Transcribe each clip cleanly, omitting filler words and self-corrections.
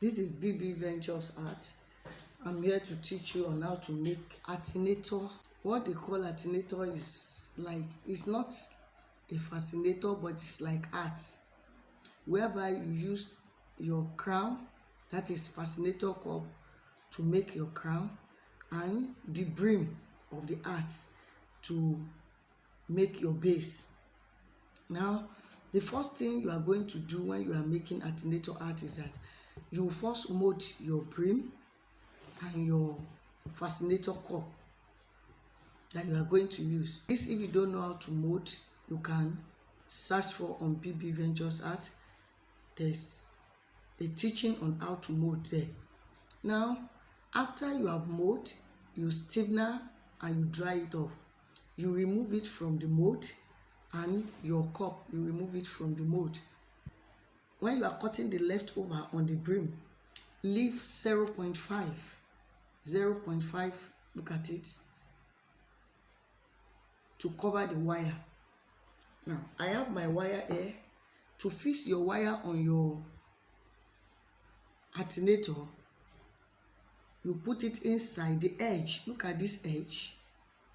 This is BB Ventures Art. I'm here to teach you on how to make hatinator. What they call hatinator is like, it's not a fascinator, but it's like art, whereby you use your crown, that is fascinator cup, to make your crown, and the brim of the art to make your base. Now, the first thing you are going to do when you are making hatinator art is that you first mold your brim and your fascinator cup that you are going to use. This, if you don't know how to mold, you can search for on BB Ventures Art. There's a teaching on how to mold there. Now, after you have mold, you stiffener and you dry it off. You remove it from the mold, and your cup, you remove it from the mold. When you are cutting the leftover on the brim, leave 0.5, look at it, to cover the wire. Now, I have my wire here. To fix your wire on your hatinator, you put it inside the edge. Look at this edge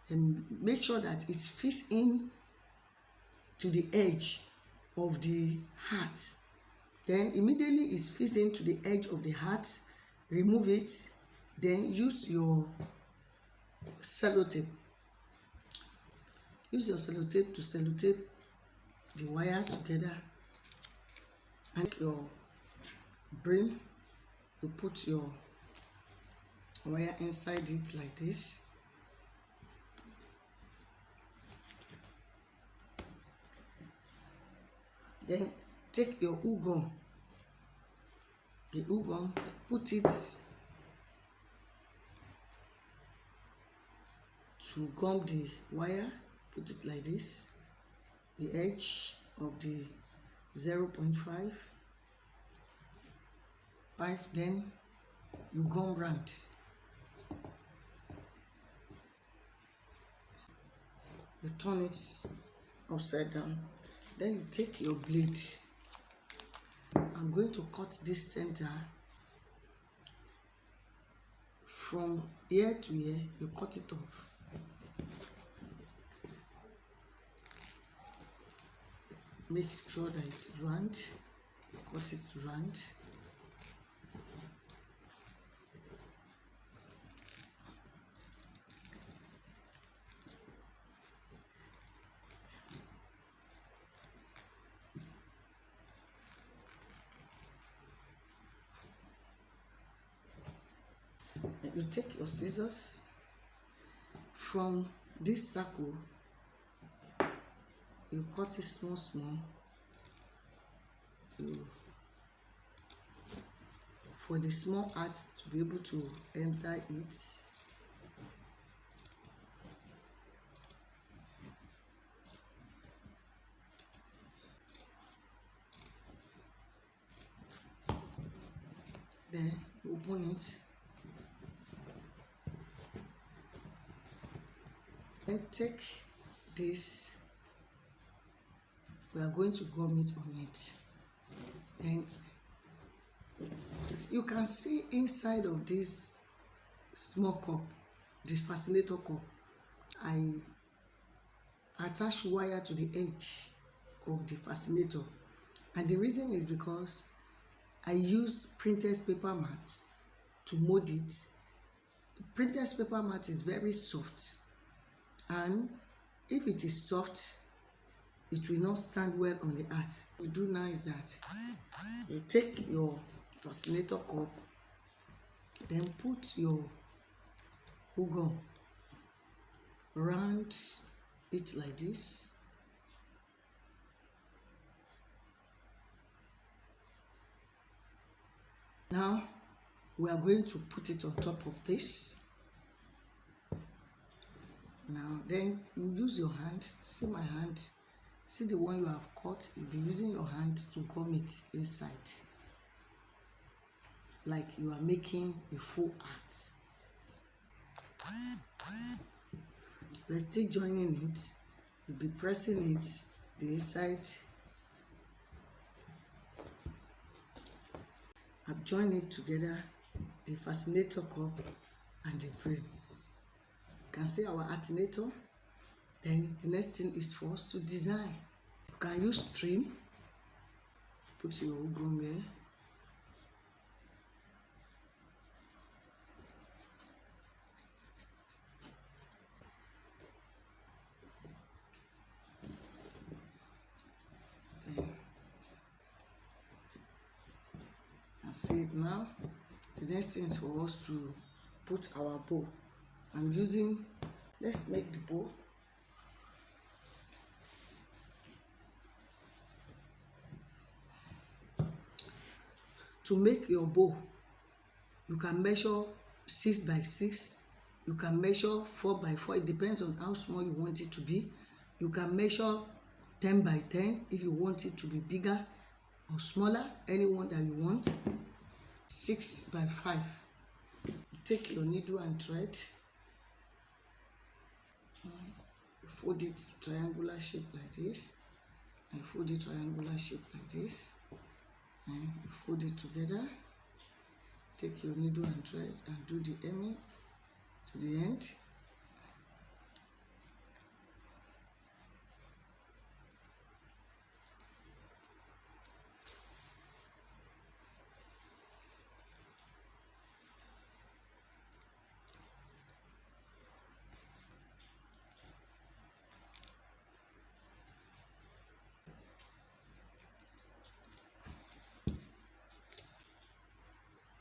and make sure that it fits in to the edge of the hat. Then immediately it fits into the edge of the hat, remove it, then use your sellotape. Use your sellotape to sellotape the wire together, and your brim, you put your wire inside it like this. Then take your ugum, put it to gum the wire, put it like this, the edge of the 0.5, then you gum round. You turn it upside down. Then you take your blade. I'm going to cut this center from here to here. You cut it off. Make sure that it's round. Cut it round. You take your scissors from this circle, you cut it small. For the small art to be able to enter it. Then open it. Then take this, we are going to gum it on it. And you can see inside of this small cup, this fascinator cup, I attach wire to the edge of the fascinator. And the reason is because I use printed paper mat to mold it. Printed paper mat is very soft, and if it is soft, it will not stand well on the art. What you do now is that you take your fascinator cup, then put your ugum round it like this. Now we are going to put it on top of this. Now then you use your hand. See my hand, see the one you have cut. You'll be using your hand to gum it inside, like you are making a full art. We're still joining it. You'll be pressing it the inside I've joined it together, the fascinator cup and the brain. You can see our hatinator. Then the next thing is for us to design. You can use string, put your ugum here. See it now. The next thing is for us to put our bow. I'm using, let's make the bow. To make your bow, you can measure 6 by 6, you can measure 4 by 4. It depends on how small you want it to be. You can measure 10 by 10 if you want it to be bigger or smaller, any one that you want. 6 by 5. Take your needle and thread, fold it triangular shape like this, and fold it triangular shape like this, and fold it together. Take your needle and thread and do the hemming to the end.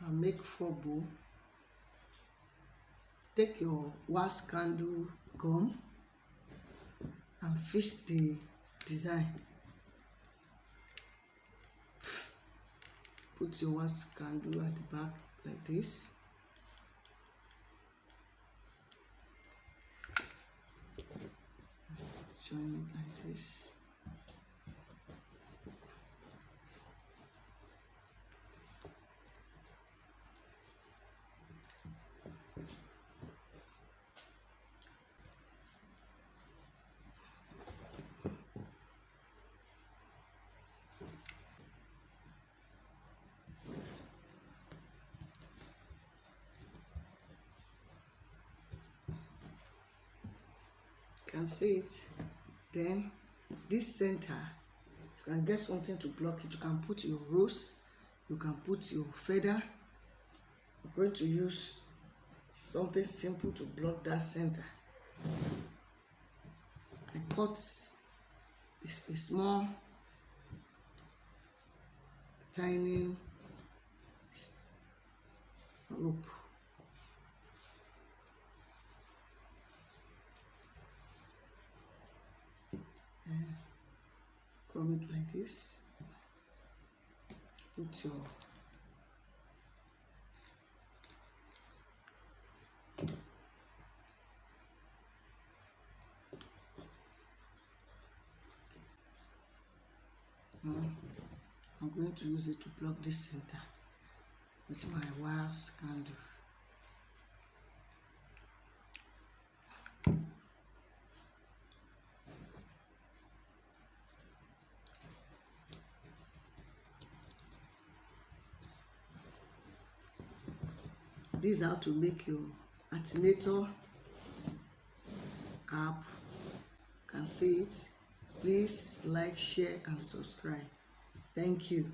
And make 4 bow. Take your wax candle gum and fix the design. Put your wax candle at the back like this. Join it like this. Can see it. Then this center, you can get something to block it. You can put your rose, you can put your feather. I'm going to use something simple to block that center. I cut a small tiny rope. Comb it like this. Put your I'm going to use it to block this center with my wax candle. This is how to make your hatinator cap. You can see it. Please like, share and subscribe. Thank you.